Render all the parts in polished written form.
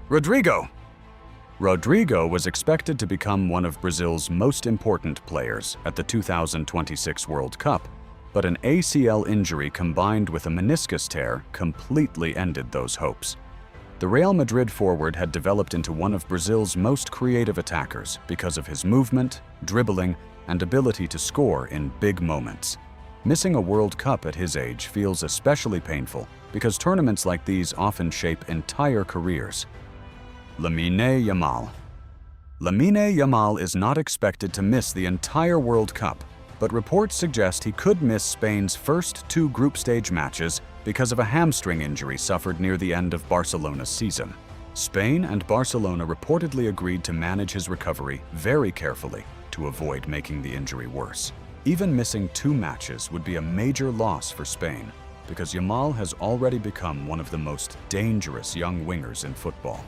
Rodrigo. Rodrigo was expected to become one of Brazil's most important players at the 2026 World Cup, but an ACL injury combined with a meniscus tear completely ended those hopes. The Real Madrid forward had developed into one of Brazil's most creative attackers because of his movement, dribbling, and ability to score in big moments. Missing a World Cup at his age feels especially painful because tournaments like these often shape entire careers. Lamine Yamal. Lamine Yamal is not expected to miss the entire World Cup, but reports suggest he could miss Spain's first 2 group stage matches because of a hamstring injury suffered near the end of Barcelona's season. Spain and Barcelona reportedly agreed to manage his recovery very carefully to avoid making the injury worse. Even missing 2 matches would be a major loss for Spain because Yamal has already become one of the most dangerous young wingers in football.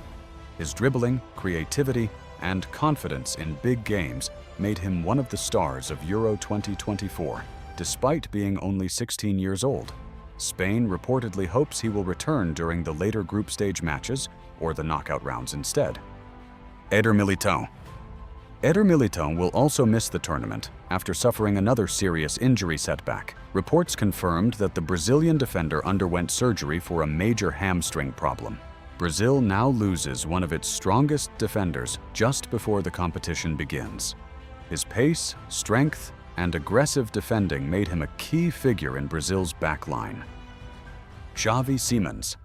His dribbling, creativity, and confidence in big games made him one of the stars of Euro 2024, despite being only 16 years old. Spain reportedly hopes he will return during the later group stage matches or the knockout rounds instead. Eder Militão. Eder Militão will also miss the tournament after suffering another serious injury setback. Reports confirmed that the Brazilian defender underwent surgery for a major hamstring problem. Brazil now loses one of its strongest defenders just before the competition begins. His pace, strength, and aggressive defending made him a key figure in Brazil's backline. Xavi Simons.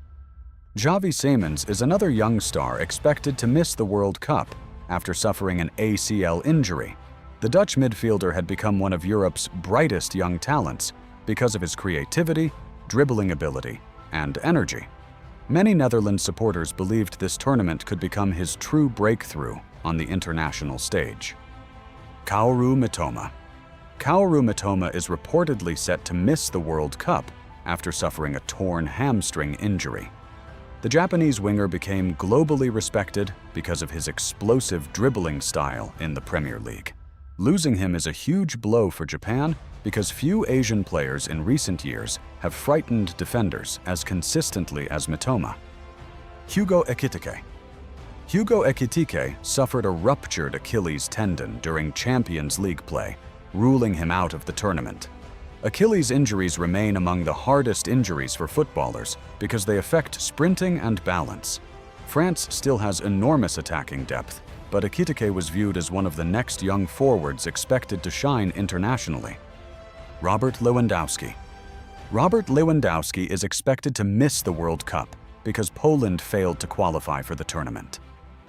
Xavi Simons is another young star expected to miss the World Cup after suffering an ACL injury. The Dutch midfielder had become one of Europe's brightest young talents because of his creativity, dribbling ability, and energy. Many Netherlands supporters believed this tournament could become his true breakthrough on the international stage. Kaoru Mitoma. Kaoru Mitoma is reportedly set to miss the World Cup after suffering a torn hamstring injury. The Japanese winger became globally respected because of his explosive dribbling style in the Premier League. Losing him is a huge blow for Japan because few Asian players in recent years have frightened defenders as consistently as Mitoma. Hugo Ekitike. Hugo Ekitike suffered a ruptured Achilles tendon during Champions League play, ruling him out of the tournament. Achilles injuries remain among the hardest injuries for footballers because they affect sprinting and balance. France still has enormous attacking depth, but Ekitike was viewed as one of the next young forwards expected to shine internationally. Robert Lewandowski. Robert Lewandowski is expected to miss the World Cup because Poland failed to qualify for the tournament.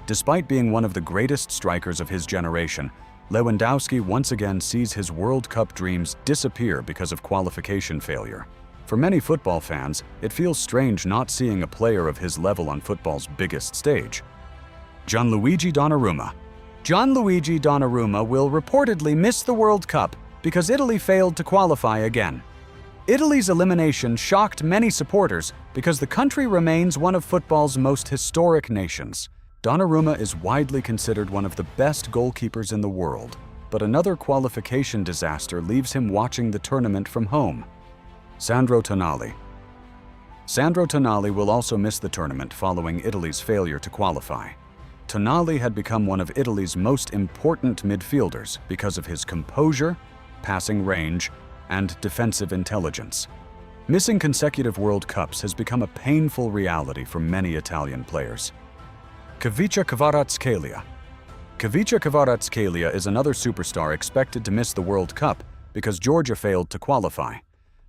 Despite being one of the greatest strikers of his generation, Lewandowski once again sees his World Cup dreams disappear because of qualification failure. For many football fans, it feels strange not seeing a player of his level on football's biggest stage. Gianluigi Donnarumma. Gianluigi Donnarumma will reportedly miss the World Cup because Italy failed to qualify again. Italy's elimination shocked many supporters because the country remains one of football's most historic nations. Donnarumma is widely considered one of the best goalkeepers in the world, but another qualification disaster leaves him watching the tournament from home. Sandro Tonali. Sandro Tonali will also miss the tournament following Italy's failure to qualify. Tonali had become one of Italy's most important midfielders because of his composure, passing range, and defensive intelligence. Missing consecutive World Cups has become a painful reality for many Italian players. Khvicha Kvaratskhelia. Khvicha Kvaratskhelia is another superstar expected to miss the World Cup because Georgia failed to qualify.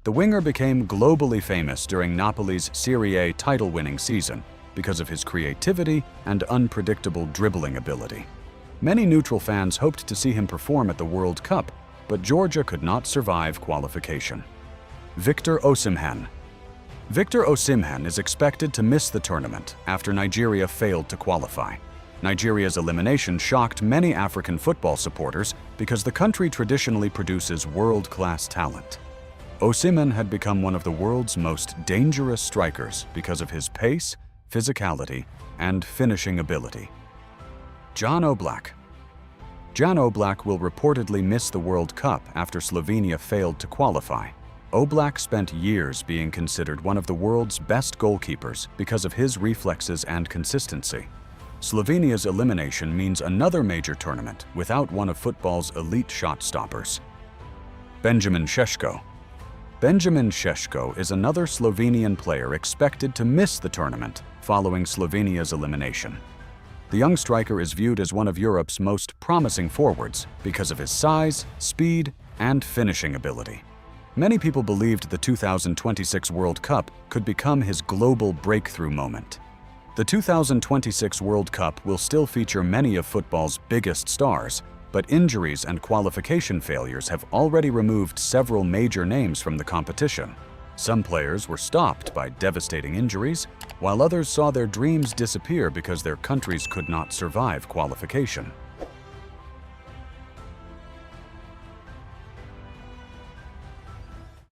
The winger became globally famous during Napoli's Serie A title-winning season because of his creativity and unpredictable dribbling ability. Many neutral fans hoped to see him perform at the World Cup, but Georgia could not survive qualification. Victor Osimhen. Victor Osimhen is expected to miss the tournament after Nigeria failed to qualify. Nigeria's elimination shocked many African football supporters because the country traditionally produces world-class talent. Osimhen had become one of the world's most dangerous strikers because of his pace, physicality, and finishing ability. Jan Oblak. Jan Oblak will reportedly miss the World Cup after Slovenia failed to qualify. Oblak spent years being considered one of the world's best goalkeepers because of his reflexes and consistency. Slovenia's elimination means another major tournament without one of football's elite shot stoppers. Benjamin Šeško. Benjamin Šeško is another Slovenian player expected to miss the tournament following Slovenia's elimination. The young striker is viewed as one of Europe's most promising forwards because of his size, speed, and finishing ability. Many people believed the 2026 World Cup could become his global breakthrough moment. The 2026 World Cup will still feature many of football's biggest stars, but injuries and qualification failures have already removed several major names from the competition. Some players were stopped by devastating injuries, while others saw their dreams disappear because their countries could not survive qualification.